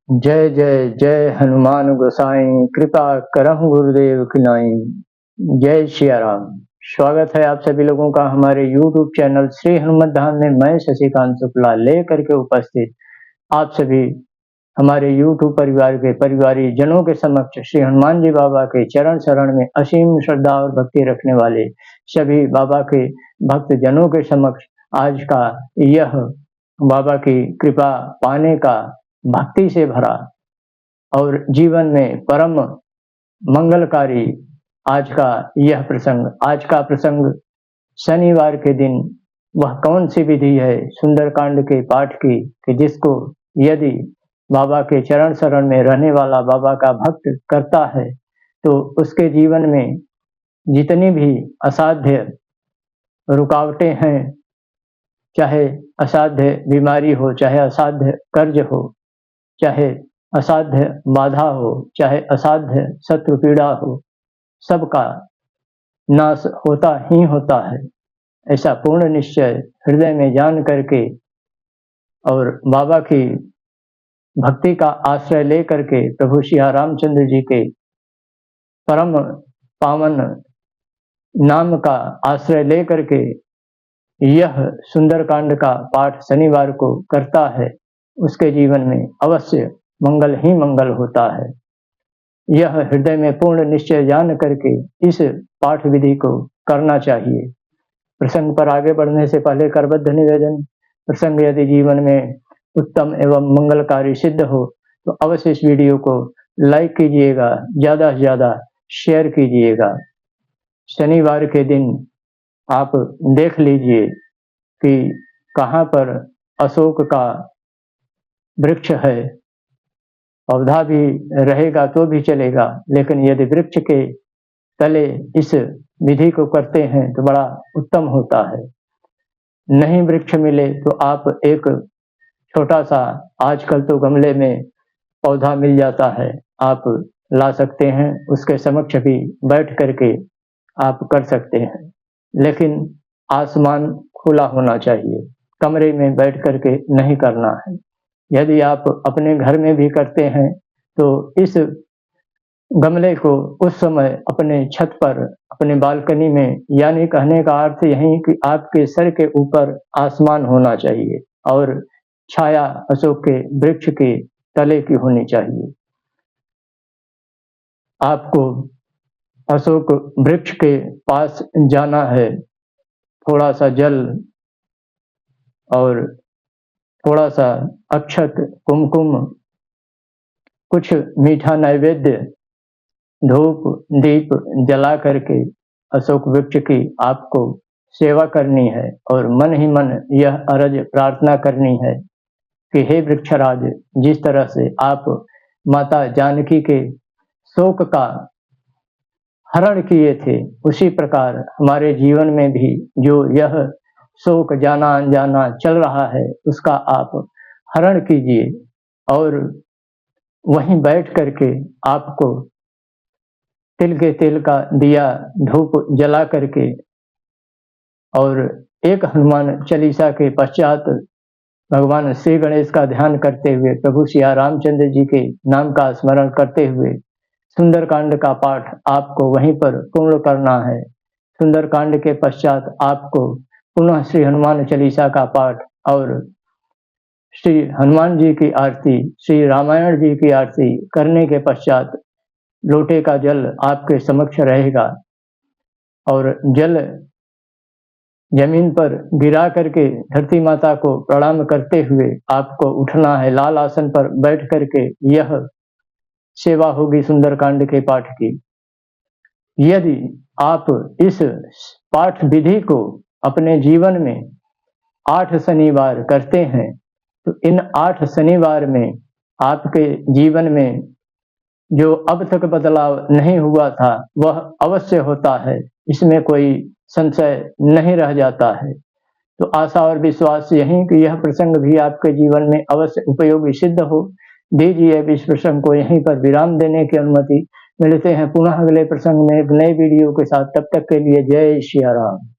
जय जय जय हनुमान गोसाई, कृपा करहु गुरुदेव की नाई। जय सिया राम। स्वागत है आप सभी लोगों का हमारे YouTube चैनल श्री हनुमत धाम में। मैं शशिकांत शुक्ला लेकर के उपस्थित आप सभी हमारे YouTube परिवार के परिवारी जनों के समक्ष श्री हनुमान जी बाबा के चरण शरण में असीम श्रद्धा और भक्ति रखने वाले सभी बाबा के भक्त जनों के समक्ष आज का यह बाबा की कृपा पाने का भक्ति से भरा और जीवन में परम मंगलकारी आज का यह प्रसंग। आज का प्रसंग शनिवार के दिन वह कौन सी विधि है सुंदरकांड के पाठ की कि जिसको यदि बाबा के चरण शरण में रहने वाला बाबा का भक्त करता है तो उसके जीवन में जितनी भी असाध्य रुकावटें हैं, चाहे असाध्य बीमारी हो, चाहे असाध्य कर्ज हो, चाहे असाध्य बाधा हो, चाहे असाध्य शत्रु पीड़ा हो, सबका नाश होता ही होता है। ऐसा पूर्ण निश्चय हृदय में जान करके और बाबा की भक्ति का आश्रय लेकर के प्रभु श्री रामचंद्र जी के परम पावन नाम का आश्रय लेकर के यह सुंदरकांड का पाठ शनिवार को करता है, उसके जीवन में अवश्य मंगल ही मंगल होता है। यह हृदय में पूर्ण निश्चय जान करके इस पाठ विधि को करना चाहिए। प्रसंग पर आगे बढ़ने से पहले करबद्ध निवेदन, प्रसंग यदि जीवन में उत्तम एवं मंगलकारी सिद्ध हो तो अवश्य इस वीडियो को लाइक कीजिएगा, ज्यादा से ज्यादा शेयर कीजिएगा। शनिवार के दिन आप देख लीजिए कि कहाँ पर अशोक का वृक्ष है। पौधा भी रहेगा तो भी चलेगा, लेकिन यदि वृक्ष के तले इस विधि को करते हैं तो बड़ा उत्तम होता है। नहीं वृक्ष मिले तो आप एक छोटा सा, आजकल तो गमले में पौधा मिल जाता है, आप ला सकते हैं, उसके समक्ष भी बैठ करके आप कर सकते हैं। लेकिन आसमान खुला होना चाहिए, कमरे में बैठ करके नहीं करना है। यदि आप अपने घर में भी करते हैं तो इस गमले को उस समय अपने छत पर, अपने बालकनी में, यानी कहने का अर्थ यही कि आपके सर के ऊपर आसमान होना चाहिए और छाया अशोक के वृक्ष के तले की होनी चाहिए। आपको अशोक वृक्ष के पास जाना है, थोड़ा सा जल और थोड़ा सा अक्षत, कुमकुम, कुछ मीठा नैवेद्य, धूप दीप जला करके अशोक वृक्ष की आपको सेवा करनी है और मन ही मन यह अरज प्रार्थना करनी है कि हे वृक्षराज, जिस तरह से आप माता जानकी के शोक का हरण किए थे, उसी प्रकार हमारे जीवन में भी जो यह शोक जाना अनजाना चल रहा है उसका आप हरण कीजिए और वहीं बैठ करके आपको तिल के तेल का दिया धूप जला करके और एक हनुमान चालीसा के पश्चात भगवान श्री गणेश का ध्यान करते हुए, प्रभु श्री रामचंद्र जी के नाम का स्मरण करते हुए सुंदरकांड का पाठ आपको वहीं पर पूर्ण करना है। सुंदरकांड के पश्चात आपको पुनः श्री हनुमान चालीसा का पाठ और श्री हनुमान जी की आरती, श्री रामायण जी की आरती करने के पश्चात लोटे का जल आपके समक्ष रहेगा और जल जमीन पर गिरा करके धरती माता को प्रणाम करते हुए आपको उठना है। लाल आसन पर बैठ करके यह सेवा होगी सुंदरकांड के पाठ की। यदि आप इस पाठ विधि को अपने जीवन में 8 शनिवार करते हैं तो इन 8 शनिवार में आपके जीवन में जो अब तक बदलाव नहीं हुआ था वह अवश्य होता है, इसमें कोई संशय नहीं रह जाता है। तो आशा और विश्वास यही कि यह प्रसंग भी आपके जीवन में अवश्य उपयोगी सिद्ध हो। दीजिए अब इस प्रसंग को यहीं पर विराम देने की अनुमति। मिलते हैं पुनः अगले प्रसंग में एक नए वीडियो के साथ, तब तक के लिए जय श्री राम।